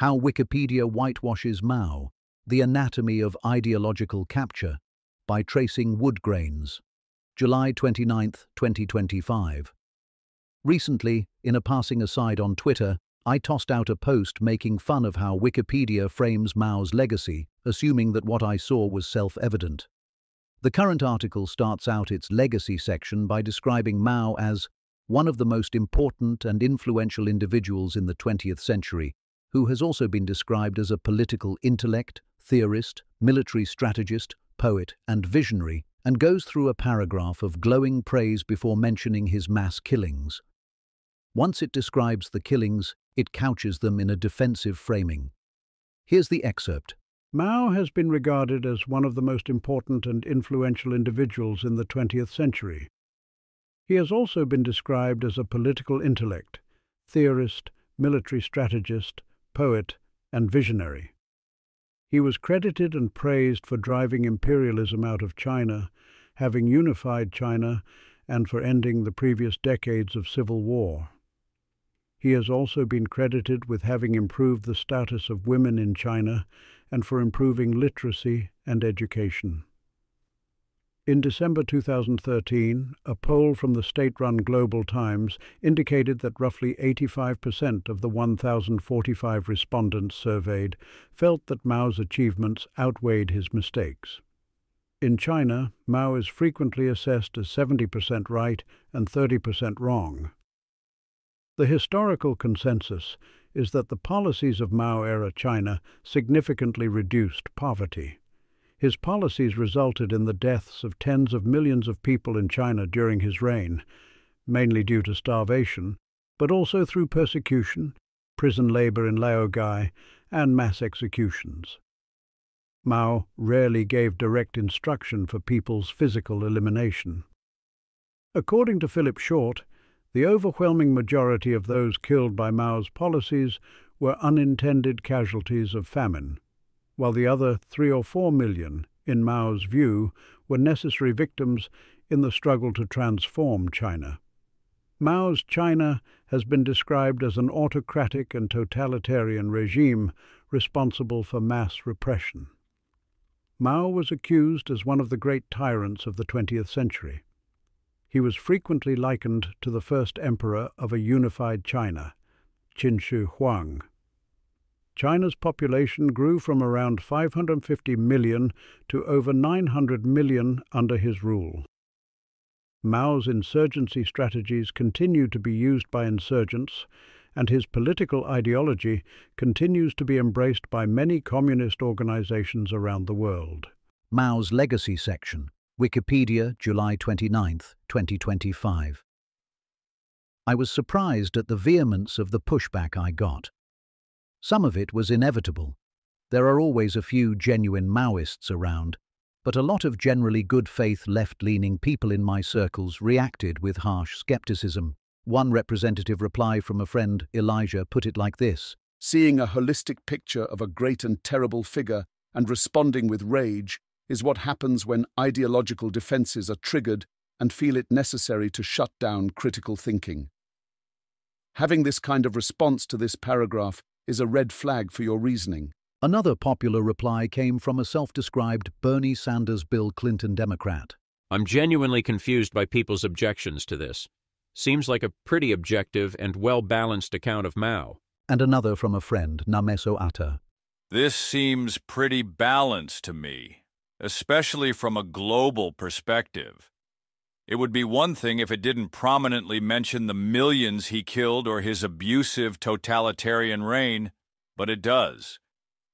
How Wikipedia Whitewashes Mao, The Anatomy of Ideological Capture, by TracingWoodgrains, July 29, 2025. Recently, in a passing aside on Twitter, I tossed out a post making fun of how Wikipedia frames Mao's legacy, assuming that what I saw was self-evident. The current article starts out its legacy section by describing Mao as one of the most important and influential individuals in the 20th century, who has also been described as a political intellect, theorist, military strategist, poet, and visionary, and goes through a paragraph of glowing praise before mentioning his mass killings. Once it describes the killings, it couches them in a defensive framing. Here's the excerpt. Mao has been regarded as one of the most important and influential individuals in the 20th century. He has also been described as a political intellect, theorist, military strategist, poet, and visionary. He was credited and praised for driving imperialism out of China, having unified China, and for ending the previous decades of civil war. He has also been credited with having improved the status of women in China and for improving literacy and education. In December 2013, a poll from the state-run Global Times indicated that roughly 85% of the 1,045 respondents surveyed felt that Mao's achievements outweighed his mistakes. In China, Mao is frequently assessed as 70% right and 30% wrong. The historical consensus is that the policies of Mao-era China significantly reduced poverty. His policies resulted in the deaths of tens of millions of people in China during his reign, mainly due to starvation, but also through persecution, prison labor in Laogai, and mass executions. Mao rarely gave direct instruction for people's physical elimination. According to Philip Short, the overwhelming majority of those killed by Mao's policies were unintended casualties of famine, while the other 3 or 4 million, in Mao's view, were necessary victims in the struggle to transform China. Mao's China has been described as an autocratic and totalitarian regime responsible for mass repression. Mao was accused as one of the great tyrants of the 20th century. He was frequently likened to the first emperor of a unified China, Qin Shi Huang. China's population grew from around 550 million to over 900 million under his rule. Mao's insurgency strategies continued to be used by insurgents, and his political ideology continues to be embraced by many communist organizations around the world. Mao's legacy section. Wikipedia, July 29, 2025. I was surprised at the vehemence of the pushback I got. Some of it was inevitable. There are always a few genuine Maoists around, but a lot of generally good-faith left-leaning people in my circles reacted with harsh skepticism. One representative reply from a friend, Elijah, put it like this: "Seeing a holistic picture of a great and terrible figure and responding with rage is what happens when ideological defenses are triggered and feel it necessary to shut down critical thinking. Having this kind of response to this paragraph is a red flag for your reasoning." Another popular reply came from a self-described Bernie Sanders Bill Clinton Democrat. "I'm genuinely confused by people's objections to this. Seems like a pretty objective and well-balanced account of Mao." And another from a friend, Nameso Atta. "This seems pretty balanced to me, especially from a global perspective. It would be one thing if it didn't prominently mention the millions he killed or his abusive totalitarian reign, but it does.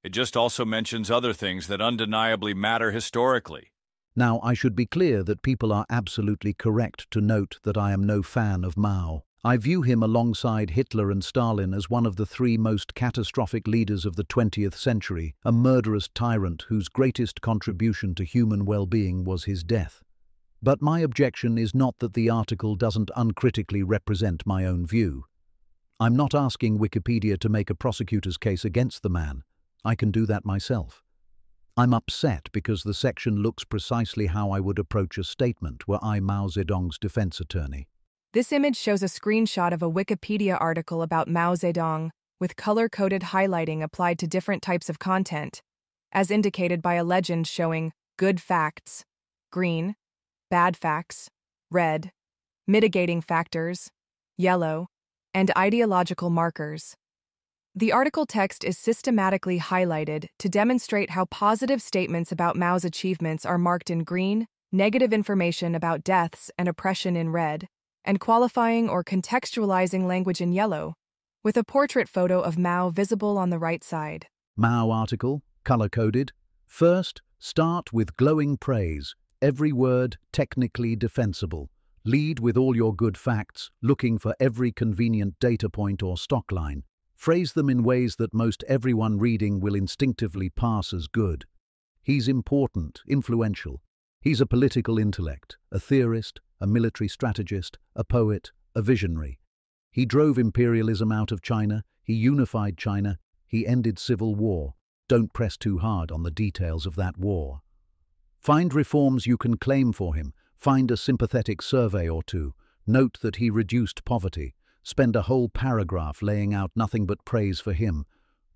It just also mentions other things that undeniably matter historically." Now, I should be clear that people are absolutely correct to note that I am no fan of Mao. I view him alongside Hitler and Stalin as one of the 3 most catastrophic leaders of the 20th century, a murderous tyrant whose greatest contribution to human well-being was his death. But my objection is not that the article doesn't uncritically represent my own view. I'm not asking Wikipedia to make a prosecutor's case against the man. I can do that myself. I'm upset because the section looks precisely how I would approach a statement were I Mao Zedong's defense attorney. This image shows a screenshot of a Wikipedia article about Mao Zedong, with color-coded highlighting applied to different types of content, as indicated by a legend showing good facts, green, bad facts, red, mitigating factors, yellow, and ideological markers. The article text is systematically highlighted to demonstrate how positive statements about Mao's achievements are marked in green, negative information about deaths and oppression in red, and qualifying or contextualizing language in yellow, with a portrait photo of Mao visible on the right side. Mao article, color-coded. First, start with glowing praise, every word technically defensible. Lead with all your good facts, looking for every convenient data point or stock line. Phrase them in ways that most everyone reading will instinctively pass as good. He's important, influential. He's a political intellect, a theorist, a military strategist, a poet, a visionary. He drove imperialism out of China, he unified China, he ended civil war. Don't press too hard on the details of that war. Find reforms you can claim for him, find a sympathetic survey or two, note that he reduced poverty, spend a whole paragraph laying out nothing but praise for him,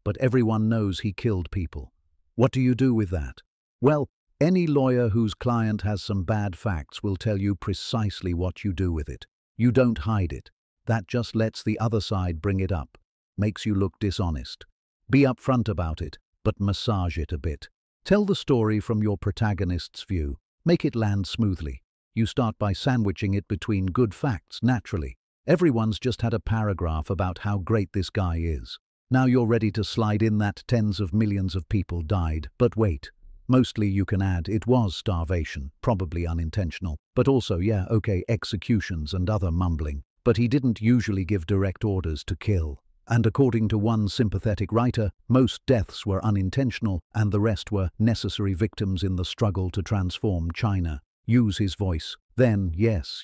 but everyone knows he killed people. What do you do with that? Well, any lawyer whose client has some bad facts will tell you precisely what you do with it. You don't hide it. That just lets the other side bring it up, makes you look dishonest. Be upfront about it, but massage it a bit. Tell the story from your protagonist's view. Make it land smoothly. You start by sandwiching it between good facts, naturally. Everyone's just had a paragraph about how great this guy is. Now you're ready to slide in that tens of millions of people died. But wait. Mostly you can add it was starvation, probably unintentional, but also, yeah, okay, executions and other mumbling. But he didn't usually give direct orders to kill. And according to one sympathetic writer, most deaths were unintentional and the rest were necessary victims in the struggle to transform China. Use his voice. Then, yes,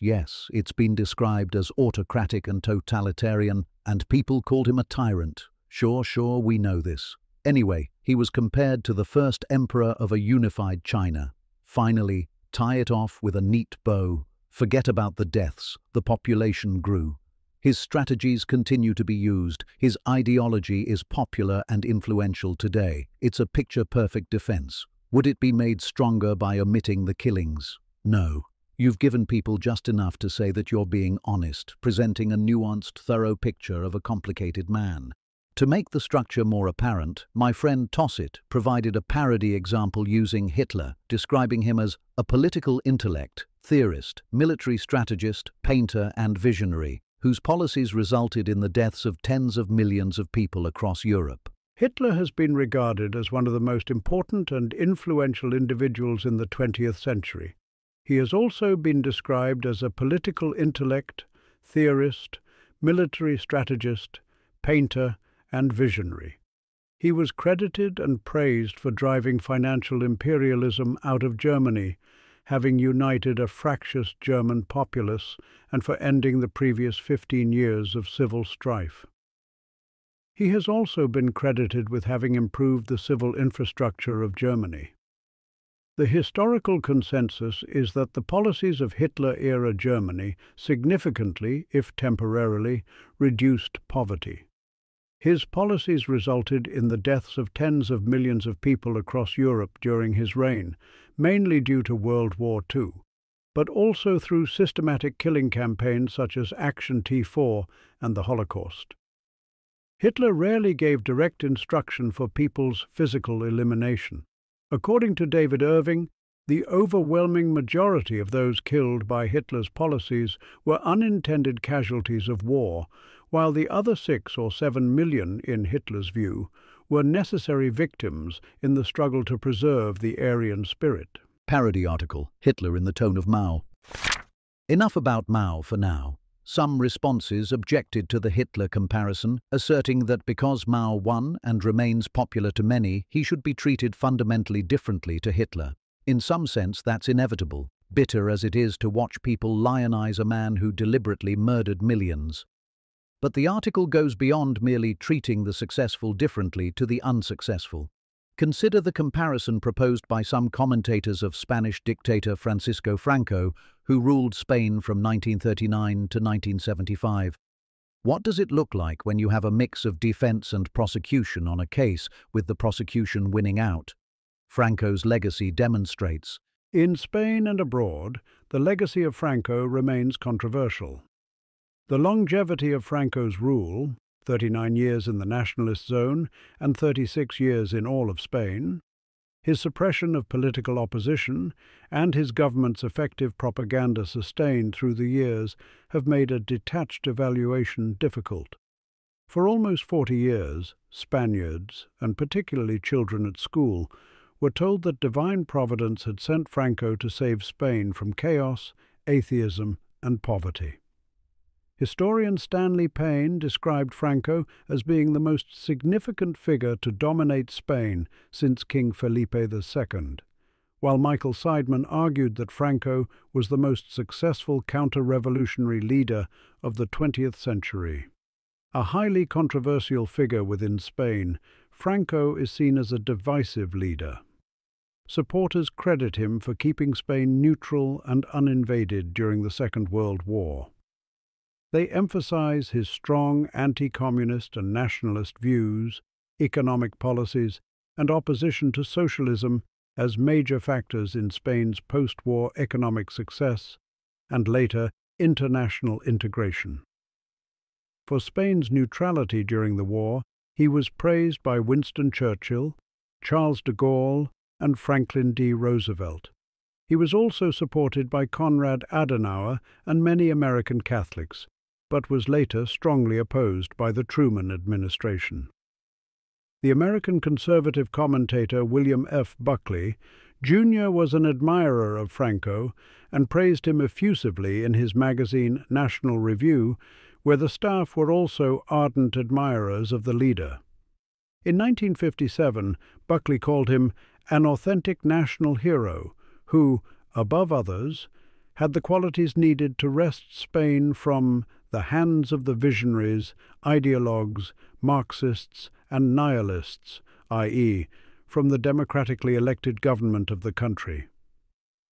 it's been described as autocratic and totalitarian, and people called him a tyrant. Sure, we know this. Anyway, he was compared to the first emperor of a unified China. Finally, tie it off with a neat bow. Forget about the deaths. The population grew. His strategies continue to be used. His ideology is popular and influential today. It's a picture-perfect defense. Would it be made stronger by omitting the killings? No. You've given people just enough to say that you're being honest, presenting a nuanced, thorough picture of a complicated man. To make the structure more apparent, my friend Tossit provided a parody example using Hitler, describing him as a political intellect, theorist, military strategist, painter, and visionary, whose policies resulted in the deaths of tens of millions of people across Europe. Hitler has been regarded as one of the most important and influential individuals in the 20th century. He has also been described as a political intellect, theorist, military strategist, painter, and visionary. He was credited and praised for driving financial imperialism out of Germany, having united a fractious German populace, and for ending the previous 15 years of civil strife. He has also been credited with having improved the civil infrastructure of Germany. The historical consensus is that the policies of Hitler-era Germany significantly, if temporarily, reduced poverty. His policies resulted in the deaths of tens of millions of people across Europe during his reign, mainly due to World War II, but also through systematic killing campaigns such as Action T4 and the Holocaust. Hitler rarely gave direct instruction for people's physical elimination. According to David Irving, the overwhelming majority of those killed by Hitler's policies were unintended casualties of war, while the other 6 or 7 million, in Hitler's view, were necessary victims in the struggle to preserve the Aryan spirit. Parody article, Hitler in the tone of Mao. Enough about Mao for now. Some responses objected to the Hitler comparison, asserting that because Mao won and remains popular to many, he should be treated fundamentally differently to Hitler. In some sense, that's inevitable, bitter as it is to watch people lionize a man who deliberately murdered millions. But the article goes beyond merely treating the successful differently to the unsuccessful. Consider the comparison proposed by some commentators of Spanish dictator Francisco Franco, who ruled Spain from 1939 to 1975. What does it look like when you have a mix of defense and prosecution on a case, with the prosecution winning out? Franco's legacy demonstrates. In Spain and abroad, the legacy of Franco remains controversial. The longevity of Franco's rule, 39 years in the nationalist zone and 36 years in all of Spain, his suppression of political opposition, and his government's effective propaganda sustained through the years have made a detached evaluation difficult. For almost 40 years, Spaniards, and particularly children at school, were told that divine providence had sent Franco to save Spain from chaos, atheism, and poverty. Historian Stanley Payne described Franco as being the most significant figure to dominate Spain since King Felipe II, while Michael Seidman argued that Franco was the most successful counter-revolutionary leader of the 20th century. A highly controversial figure within Spain, Franco is seen as a divisive leader. Supporters credit him for keeping Spain neutral and uninvaded during the Second World War. They emphasize his strong anti-communist and nationalist views, economic policies, and opposition to socialism as major factors in Spain's post-war economic success and later international integration. For Spain's neutrality during the war, he was praised by Winston Churchill, Charles de Gaulle, and Franklin D. Roosevelt. He was also supported by Konrad Adenauer and many American Catholics, but was later strongly opposed by the Truman administration. The American conservative commentator William F. Buckley, Jr. was an admirer of Franco and praised him effusively in his magazine National Review, where the staff were also ardent admirers of the leader. In 1957, Buckley called him an authentic national hero who, above others, had the qualities needed to wrest Spain from the hands of the visionaries, ideologues, Marxists, and nihilists, i.e., from the democratically elected government of the country.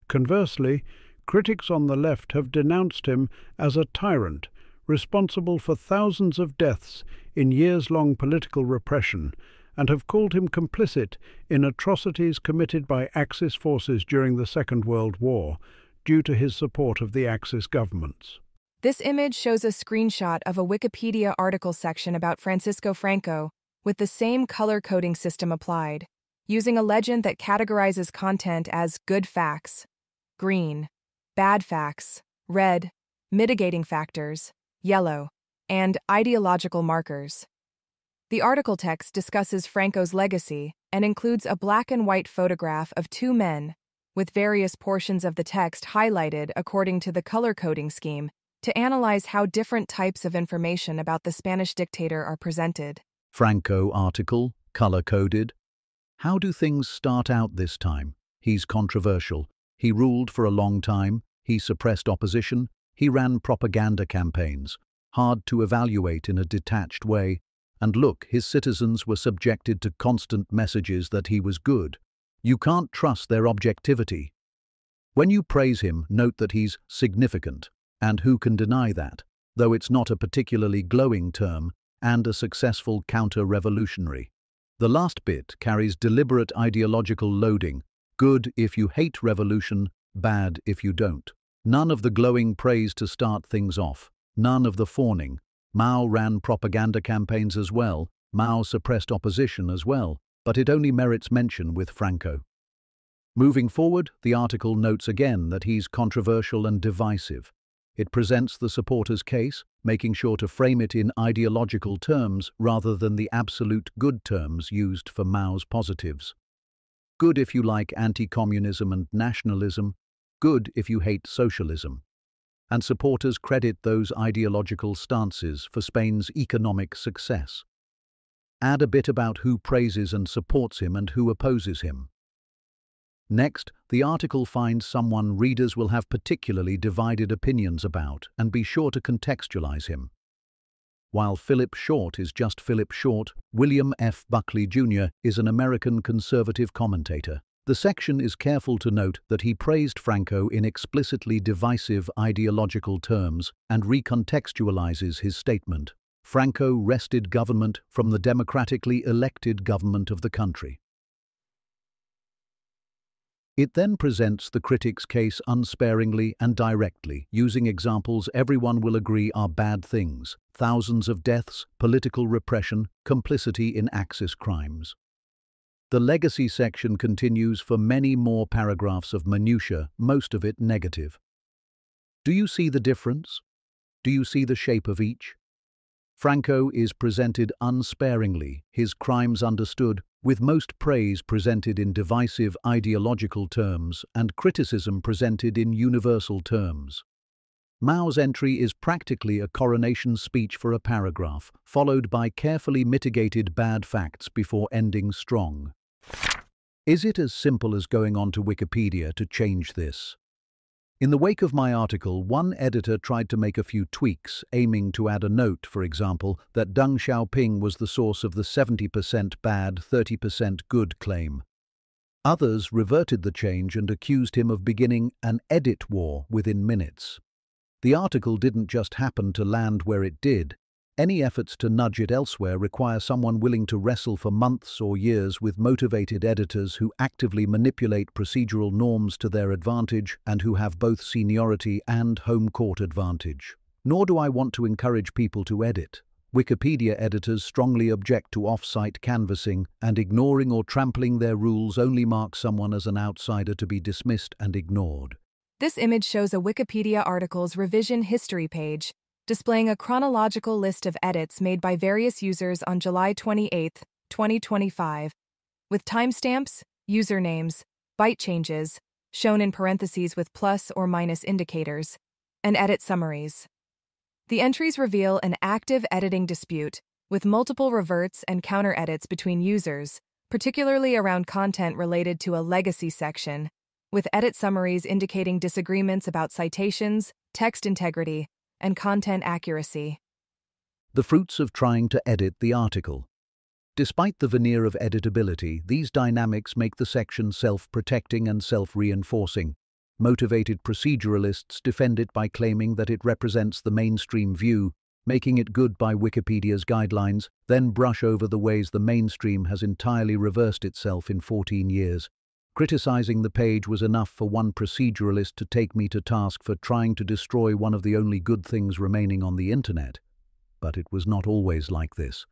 Conversely, critics on the left have denounced him as a tyrant responsible for thousands of deaths in years-long political repression, and have called him complicit in atrocities committed by Axis forces during the Second World War, due to his support of the Axis governments. This image shows a screenshot of a Wikipedia article section about Francisco Franco, with the same color coding system applied, using a legend that categorizes content as good facts, green, bad facts, red, mitigating factors, yellow, and ideological markers. The article text discusses Franco's legacy and includes a black and white photograph of two men, with various portions of the text highlighted according to the color coding scheme, to analyze how different types of information about the Spanish dictator are presented. Franco article, color-coded. How do things start out this time? He's controversial. He ruled for a long time. He suppressed opposition. He ran propaganda campaigns. Hard to evaluate in a detached way. And look, his citizens were subjected to constant messages that he was good. You can't trust their objectivity. When you praise him, note that he's significant. And who can deny that, though it's not a particularly glowing term, and a successful counter-revolutionary. The last bit carries deliberate ideological loading, good if you hate revolution, bad if you don't. None of the glowing praise to start things off, none of the fawning. Mao ran propaganda campaigns as well, Mao suppressed opposition as well, but it only merits mention with Franco. Moving forward, the article notes again that he's controversial and divisive. It presents the supporter's case, making sure to frame it in ideological terms rather than the absolute good terms used for Mao's positives. Good if you like anti-communism and nationalism, good if you hate socialism. And supporters credit those ideological stances for Spain's economic success. Add a bit about who praises and supports him and who opposes him. Next, the article finds someone readers will have particularly divided opinions about, and be sure to contextualize him. While Philip Short is just Philip Short, William F. Buckley, Jr. is an American conservative commentator. The section is careful to note that he praised Franco in explicitly divisive ideological terms and recontextualizes his statement. Franco wrested government from the democratically elected government of the country. It then presents the critic's case unsparingly and directly, using examples everyone will agree are bad things: thousands of deaths, political repression, complicity in Axis crimes. The legacy section continues for many more paragraphs of minutiae, most of it negative. Do you see the difference? Do you see the shape of each? Franco is presented unsparingly, his crimes understood, with most praise presented in divisive ideological terms and criticism presented in universal terms. Mao's entry is practically a coronation speech for a paragraph, followed by carefully mitigated bad facts before ending strong. Is it as simple as going on to Wikipedia to change this? In the wake of my article, one editor tried to make a few tweaks, aiming to add a note, for example, that Deng Xiaoping was the source of the 70% bad, 30% good claim. Others reverted the change and accused him of beginning an edit war within minutes. The article didn't just happen to land where it did. Any efforts to nudge it elsewhere require someone willing to wrestle for months or years with motivated editors who actively manipulate procedural norms to their advantage and who have both seniority and home court advantage. Nor do I want to encourage people to edit. Wikipedia editors strongly object to off-site canvassing, and ignoring or trampling their rules only marks someone as an outsider to be dismissed and ignored. This image shows a Wikipedia article's revision history page, displaying a chronological list of edits made by various users on July 28, 2025, with timestamps, usernames, byte changes, shown in parentheses with plus or minus indicators, and edit summaries. The entries reveal an active editing dispute, with multiple reverts and counter-edits between users, particularly around content related to a legacy section, with edit summaries indicating disagreements about citations, text integrity, and content accuracy. The fruits of trying to edit the article. Despite the veneer of editability, these dynamics make the section self-protecting and self-reinforcing. Motivated proceduralists defend it by claiming that it represents the mainstream view, making it good by Wikipedia's guidelines, then brush over the ways the mainstream has entirely reversed itself in 14 years. Criticizing the page was enough for one proceduralist to take me to task for trying to destroy one of the only good things remaining on the internet. But it was not always like this.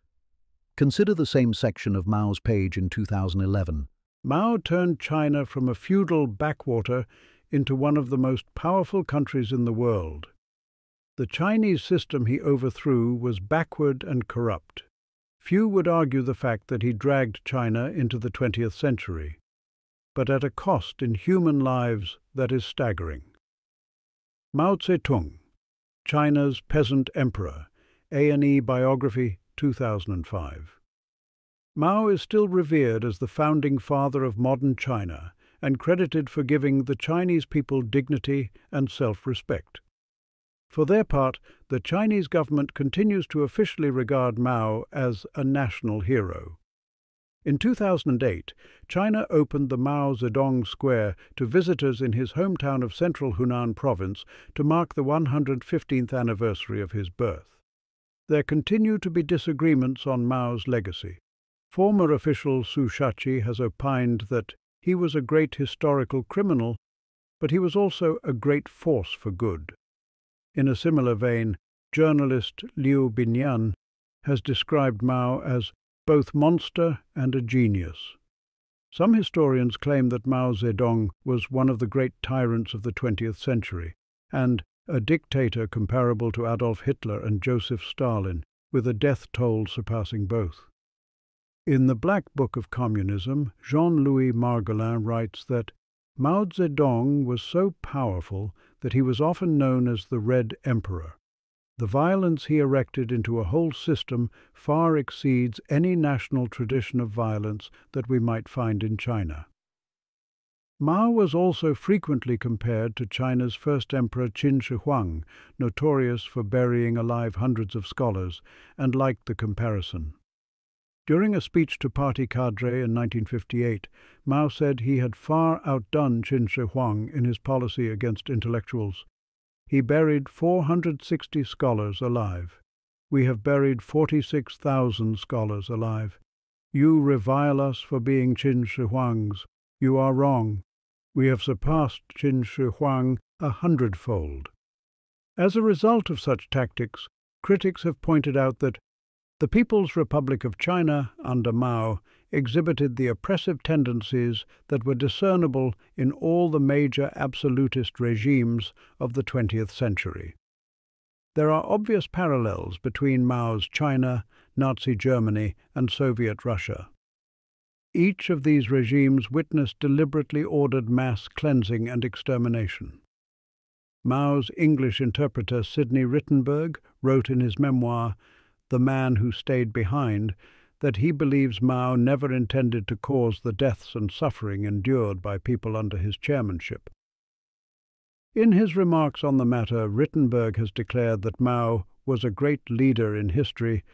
Consider the same section of Mao's page in 2011. Mao turned China from a feudal backwater into one of the most powerful countries in the world. The Chinese system he overthrew was backward and corrupt. Few would argue the fact that he dragged China into the 20th century, but at a cost in human lives that is staggering. Mao Zedong, China's Peasant Emperor, A&E Biography, 2005. Mao is still revered as the founding father of modern China and credited for giving the Chinese people dignity and self-respect. For their part, the Chinese government continues to officially regard Mao as a national hero. In 2008, China opened the Mao Zedong Square to visitors in his hometown of central Hunan province to mark the 115th anniversary of his birth. There continue to be disagreements on Mao's legacy. Former official Su Shachi has opined that he was a great historical criminal, but he was also a great force for good. In a similar vein, journalist Liu Binyan has described Mao as both monster and a genius. Some historians claim that Mao Zedong was one of the great tyrants of the 20th century, and a dictator comparable to Adolf Hitler and Joseph Stalin, with a death toll surpassing both. In the Black Book of Communism, Jean-Louis Margolin writes that Mao Zedong was so powerful that he was often known as the Red Emperor. The violence he erected into a whole system far exceeds any national tradition of violence that we might find in China. Mao was also frequently compared to China's first emperor Qin Shi Huang, notorious for burying alive hundreds of scholars, and liked the comparison. During a speech to party cadre in 1958, Mao said he had far outdone Qin Shi Huang in his policy against intellectuals. He buried 460 scholars alive. We have buried 46,000 scholars alive. You revile us for being Qin Shi Huangs. You are wrong. We have surpassed Qin Shi Huang 100-fold. As a result of such tactics, critics have pointed out that the People's Republic of China, under Mao, exhibited the oppressive tendencies that were discernible in all the major absolutist regimes of the 20th century. There are obvious parallels between Mao's China, Nazi Germany, and Soviet Russia. Each of these regimes witnessed deliberately ordered mass cleansing and extermination. Mao's English interpreter Sidney Rittenberg wrote in his memoir, The Man Who Stayed Behind, that he believes Mao never intended to cause the deaths and suffering endured by people under his chairmanship. In his remarks on the matter, Rittenberg has declared that Mao was a great leader in history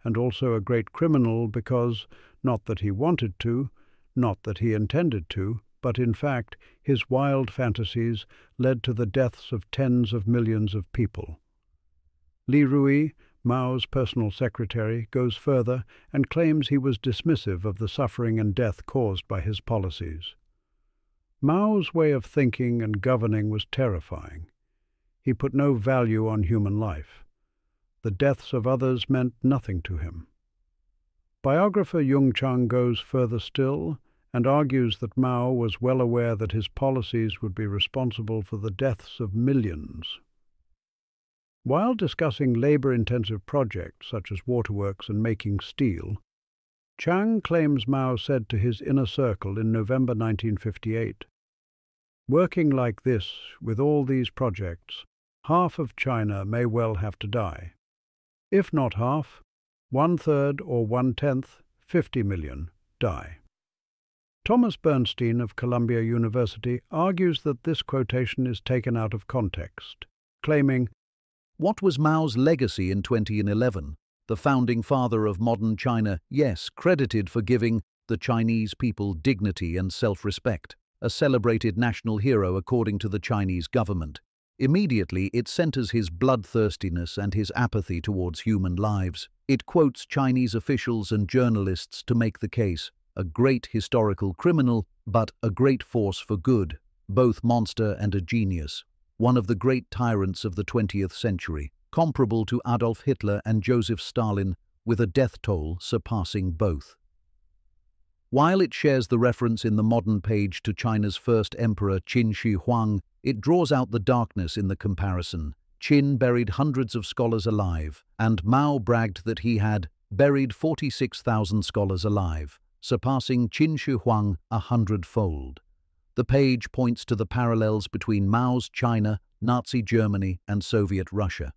and also a great criminal because, not that he wanted to, not that he intended to, but in fact his wild fantasies led to the deaths of tens of millions of people. Li Rui, Mao's personal secretary, goes further and claims he was dismissive of the suffering and death caused by his policies. Mao's way of thinking and governing was terrifying. He put no value on human life. The deaths of others meant nothing to him. Biographer Jung Chang goes further still and argues that Mao was well aware that his policies would be responsible for the deaths of millions. While discussing labor-intensive projects such as waterworks and making steel, Chang claims Mao said to his inner circle in November 1958, "Working like this, with all these projects, half of China may well have to die. If not half, 1/3 or 1/10, 50 million, die." Thomas Bernstein of Columbia University argues that this quotation is taken out of context, claiming, What was Mao's legacy in 2011? The founding father of modern China, yes, credited for giving the Chinese people dignity and self-respect, a celebrated national hero according to the Chinese government. Immediately, it centers his bloodthirstiness and his apathy towards human lives. It quotes Chinese officials and journalists to make the case, a great historical criminal, but a great force for good, both monster and a genius. One of the great tyrants of the 20th century, comparable to Adolf Hitler and Joseph Stalin, with a death toll surpassing both. While it shares the reference in the modern page to China's first emperor Qin Shi Huang, it draws out the darkness in the comparison. Qin buried hundreds of scholars alive, and Mao bragged that he had buried 46,000 scholars alive, surpassing Qin Shi Huang 100-fold. The page points to the parallels between Mao's China, Nazi Germany, and Soviet Russia.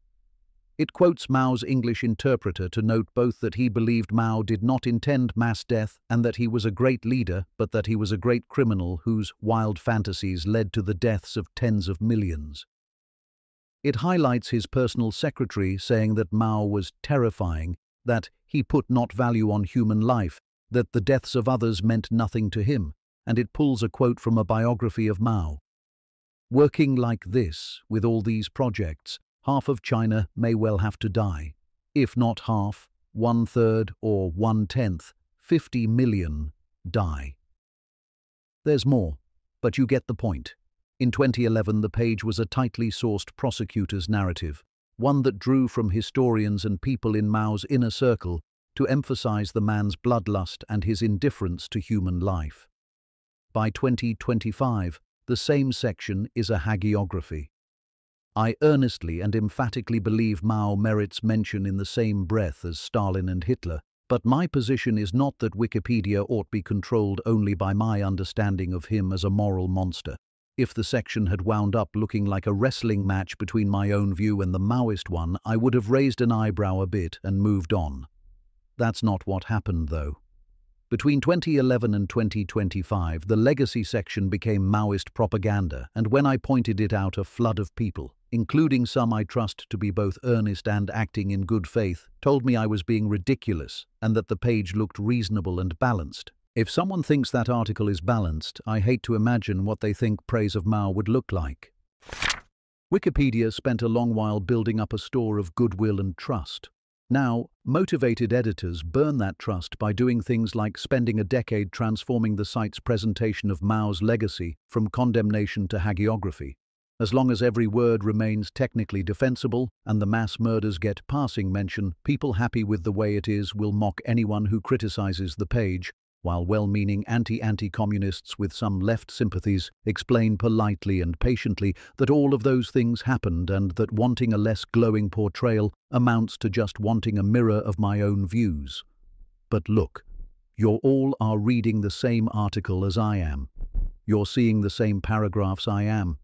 It quotes Mao's English interpreter to note both that he believed Mao did not intend mass death and that he was a great leader, but that he was a great criminal whose wild fantasies led to the deaths of tens of millions. It highlights his personal secretary saying that Mao was terrifying, that he put not value on human life, that the deaths of others meant nothing to him, and it pulls a quote from a biography of Mao. Working like this, with all these projects, half of China may well have to die. If not half, 1/3 or 1/10, 50 million die. There's more, but you get the point. In 2011, the page was a tightly sourced prosecutor's narrative, one that drew from historians and people in Mao's inner circle to emphasize the man's bloodlust and his indifference to human life. By 2025, the same section is a hagiography. I earnestly and emphatically believe Mao merits mention in the same breath as Stalin and Hitler, but my position is not that Wikipedia ought be controlled only by my understanding of him as a moral monster. If the section had wound up looking like a wrestling match between my own view and the Maoist one, I would have raised an eyebrow a bit and moved on. That's not what happened, though. Between 2011 and 2025, the legacy section became Maoist propaganda, and when I pointed it out, a flood of people, including some I trust to be both earnest and acting in good faith, told me I was being ridiculous and that the page looked reasonable and balanced. If someone thinks that article is balanced, I hate to imagine what they think praise of Mao would look like. Wikipedia spent a long while building up a store of goodwill and trust. Now, motivated editors burn that trust by doing things like spending a decade transforming the site's presentation of Mao's legacy from condemnation to hagiography. As long as every word remains technically defensible and the mass murders get passing mention, people happy with the way it is will mock anyone who criticizes the page, while well-meaning anti-communists with some left sympathies explain politely and patiently that all of those things happened and that wanting a less glowing portrayal amounts to just wanting a mirror of my own views. But look, you all are reading the same article as I am. You're seeing the same paragraphs I am.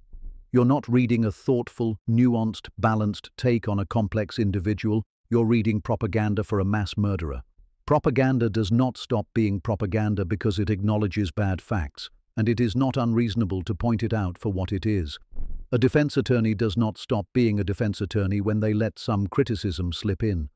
You're not reading a thoughtful, nuanced, balanced take on a complex individual. You're reading propaganda for a mass murderer. Propaganda does not stop being propaganda because it acknowledges bad facts, and it is not unreasonable to point it out for what it is. A defense attorney does not stop being a defense attorney when they let some criticism slip in.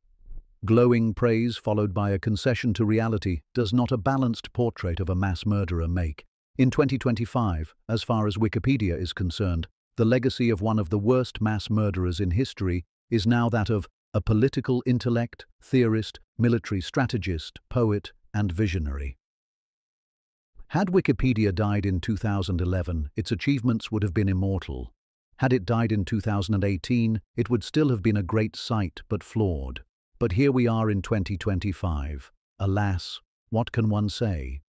Glowing praise followed by a concession to reality does not a balanced portrait of a mass murderer make. In 2025, as far as Wikipedia is concerned, the legacy of one of the worst mass murderers in history is now that of a political intellect, theorist, military strategist, poet, and visionary. Had Wikipedia died in 2011, its achievements would have been immortal. Had it died in 2018, it would still have been a great site but flawed. But here we are in 2025. Alas, what can one say?